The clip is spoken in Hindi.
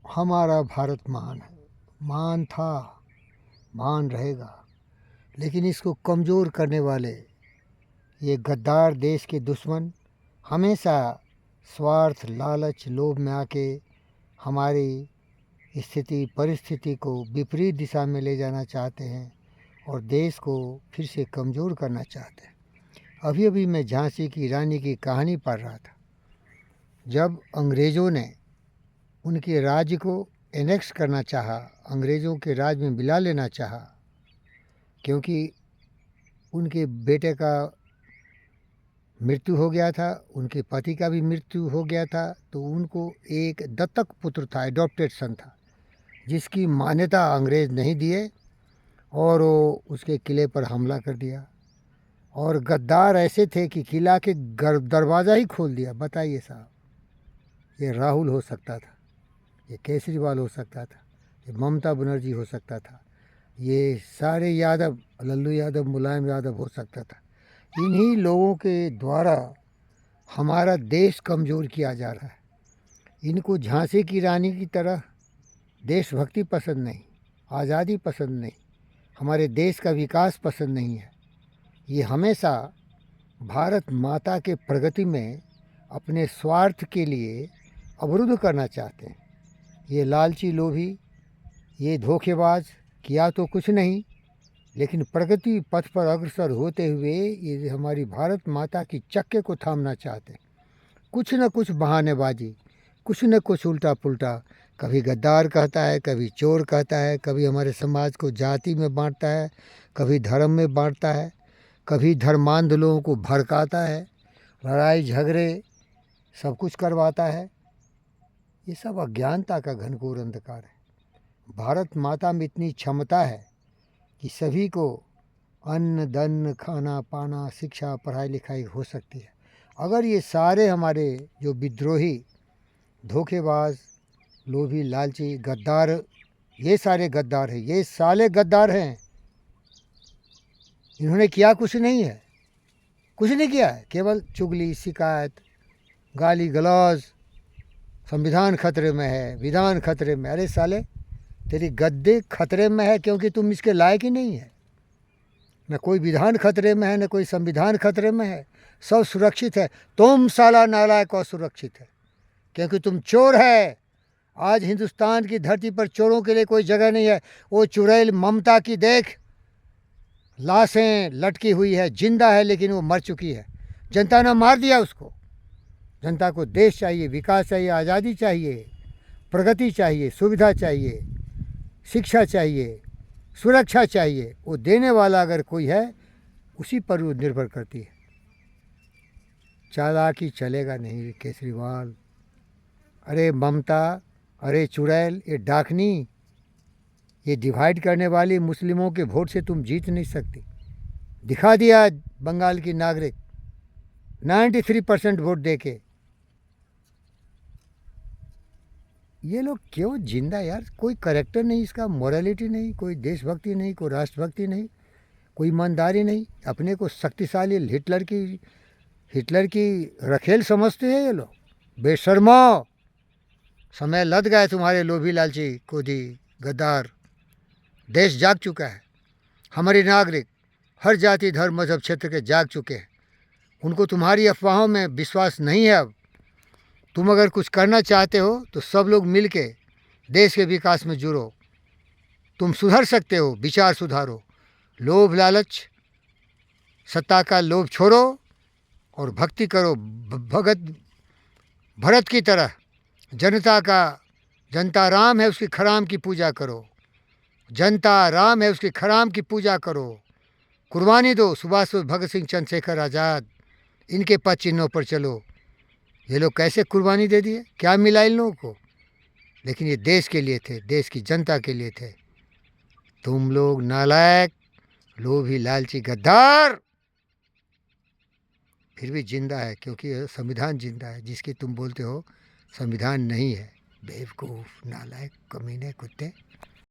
हमारा भारत महान है, महान था, महान रहेगा, लेकिन इसको कमज़ोर करने वाले ये गद्दार देश के दुश्मन हमेशा स्वार्थ, लालच, लोभ में आके हमारी स्थिति परिस्थिति को विपरीत दिशा में ले जाना चाहते हैं और देश को फिर से कमज़ोर करना चाहते हैं। अभी अभी मैं झांसी की रानी की कहानी पढ़ रहा था। जब अंग्रेज़ों ने उनके राज्य को एनेक्स करना चाहा, अंग्रेज़ों के राज में मिला लेना चाहा, क्योंकि उनके बेटे का मृत्यु हो गया था, उनके पति का भी मृत्यु हो गया था, तो उनको एक दत्तक पुत्र था, एडॉप्टेड सन था, जिसकी मान्यता अंग्रेज़ नहीं दिए और वो उसके किले पर हमला कर दिया। और गद्दार ऐसे थे कि किला के दरवाज़ा ही खोल दिया। बताइए साहब, ये राहुल हो सकता था, ये केजरीवाल हो सकता था, ये ममता बनर्जी हो सकता था, ये सारे यादव, लल्लू यादव, मुलायम यादव हो सकता था। इन्हीं लोगों के द्वारा हमारा देश कमज़ोर किया जा रहा है। इनको झांसी की रानी की तरह देशभक्ति पसंद नहीं, आज़ादी पसंद नहीं, हमारे देश का विकास पसंद नहीं है। ये हमेशा भारत माता के प्रगति में अपने स्वार्थ के लिए अवरुद्ध करना चाहते हैं। ये लालची, लोभी, ये धोखेबाज किया तो कुछ नहीं, लेकिन प्रगति पथ पर अग्रसर होते हुए ये हमारी भारत माता की चक्के को थामना चाहते हैं। कुछ न कुछ बहानेबाजी, कुछ न कुछ उल्टा पुल्टा, कभी गद्दार कहता है, कभी चोर कहता है, कभी हमारे समाज को जाति में बांटता है, कभी धर्म में बांटता है, कभी धर्मांध लोगों को भड़काता है, लड़ाई झगड़े सब कुछ करवाता है। ये सब अज्ञानता का घनघोर अंधकार है। भारत माता में इतनी क्षमता है कि सभी को अन्न, धन, खाना, पाना, शिक्षा, पढ़ाई लिखाई हो सकती है। अगर ये सारे हमारे जो विद्रोही, धोखेबाज, लोभी, लालची, गद्दार, ये सारे गद्दार हैं, ये साले गद्दार हैं। इन्होंने किया कुछ नहीं है, कुछ नहीं किया है, केवल चुगली, शिकायत, गाली गलौज, संविधान खतरे में है, विधान खतरे में। अरे साले, तेरी गद्दी खतरे में है क्योंकि तुम इसके लायक ही नहीं है। न कोई विधान खतरे में है, न कोई संविधान खतरे में है, सब सुरक्षित है। तुम साला नालायक और सुरक्षित है क्योंकि तुम चोर है। आज हिंदुस्तान की धरती पर चोरों के लिए कोई जगह नहीं है। वो चुड़ैल ममता की देख, लाशें लटकी हुई है, जिंदा है लेकिन वो मर चुकी है। जनता ने मार दिया उसको। जनता को देश चाहिए, विकास चाहिए, आज़ादी चाहिए, प्रगति चाहिए, सुविधा चाहिए, शिक्षा चाहिए, सुरक्षा चाहिए। वो देने वाला अगर कोई है, उसी पर वो निर्भर करती है। चालाकी चलेगा नहीं केजरीवाल, अरे ममता, अरे चुड़ैल, ये डाकनी, ये डिवाइड करने वाली मुस्लिमों के वोट से तुम जीत नहीं सकती। दिखा दिया बंगाल की नागरिक 93% वोट देके। ये लोग क्यों जिंदा यार? कोई करेक्टर नहीं इसका, मोरालिटी नहीं, कोई देशभक्ति नहीं, कोई राष्ट्रभक्ति नहीं, कोई ईमानदारी नहीं। अपने को शक्तिशाली हिटलर की रखेल समझते हैं ये लोग। बेशर्मो, समय लद गए तुम्हारे लोभी, लालची, कोदी, गद्दार। देश जाग चुका है। हमारे नागरिक हर जाति, धर्म, मजहब, क्षेत्र के जाग चुके हैं। उनको तुम्हारी अफवाहों में विश्वास नहीं है। अब तुम अगर कुछ करना चाहते हो तो सब लोग मिल के देश के विकास में जुड़ो। तुम सुधर सकते हो, विचार सुधारो। लोभ, लालच, सत्ता का लोभ छोड़ो और भक्ति करो। भगत भरत की तरह जनता राम है उसकी खराम की पूजा करो। जनता राम है उसकी खराम की पूजा करो। कुर्बानी दो। सुभाष, भगत सिंह, चंद्रशेखर आज़ाद, इनके पद चिन्हों पर चलो। ये लोग कैसे कुर्बानी दे दिए, क्या मिला इन लोगों को? लेकिन ये देश के लिए थे, देश की जनता के लिए थे। तुम लोग नालायक, लोभी, लालची, गद्दार फिर भी जिंदा है क्योंकि संविधान जिंदा है। जिसकी तुम बोलते हो संविधान नहीं है। बेवकूफ़, नालायक, कमीने, कुत्ते।